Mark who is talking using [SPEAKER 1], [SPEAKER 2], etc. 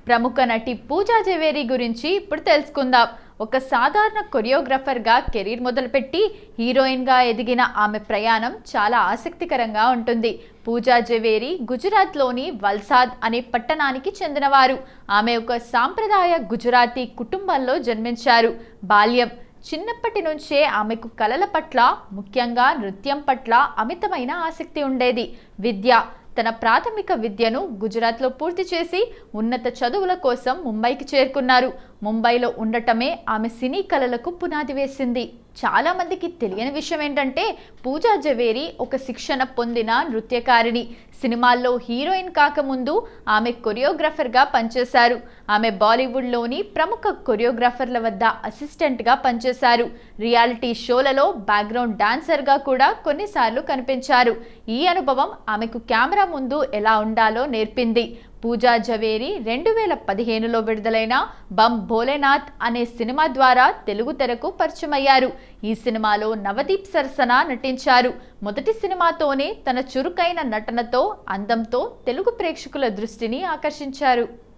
[SPEAKER 1] ప్రముఖ నటి పూజా జవేరి గురించి ఇప్పుడు తెలుసుకుందాం. ఒక సాధారణ కొరియోగ్రాఫర్గా కెరీర్ మొదలుపెట్టి హీరోయిన్గా ఎదిగిన ఆమె ప్రయాణం చాలా ఆసక్తికరంగా ఉంటుంది. పూజా జవేరి గుజరాత్లోని వల్సాద్ అనే పట్టణానికి చెందినవారు. ఆమె ఒక సాంప్రదాయ గుజరాతీ కుటుంబంలో జన్మించారు. బాల్యం చిన్నప్పటి నుంచే ఆమెకు కళల పట్ల, ముఖ్యంగా నృత్యం పట్ల అమితమైన ఆసక్తి ఉండేది. విద్య తన ప్రాథమిక విద్యను గుజరాత్లో పూర్తి చేసి ఉన్నత చదువుల కోసం ముంబైకి చేరుకున్నారు. ముంబైలో ఉండటమే ఆమె సినీ కళలకు పునాది వేసింది. చాలా మందికి తెలియని విషయం ఏంటంటే పూజా జవేరి ఒక శిక్షణ పొందిన నృత్యకారిణి. సినిమాల్లో హీరోయిన్ కాకముందు ఆమె కొరియోగ్రాఫర్గా పనిచేశారు. ఆమె బాలీవుడ్లోని ప్రముఖ కొరియోగ్రాఫర్ల వద్ద అసిస్టెంట్గా పనిచేశారు. రియాలిటీ షోలలో బ్యాక్గ్రౌండ్ డాన్సర్గా కూడా కొన్నిసార్లు కనిపించారు. ఈ అనుభవం ఆమెకు కెమెరా ముందు ఎలా ఉండాలో నేర్పింది. పూజా జవేరి 2015లో విడుదలైన బమ్ భోలేనాథ్ అనే సినిమా ద్వారా తెలుగు తెరకు పరిచయమయ్యారు. ఈ సినిమాలో నవదీప్ సరసన నటించారు. మొదటి సినిమాతోనే తన చురుకైన నటనతో, అందంతో తెలుగు ప్రేక్షకుల దృష్టిని ఆకర్షించారు.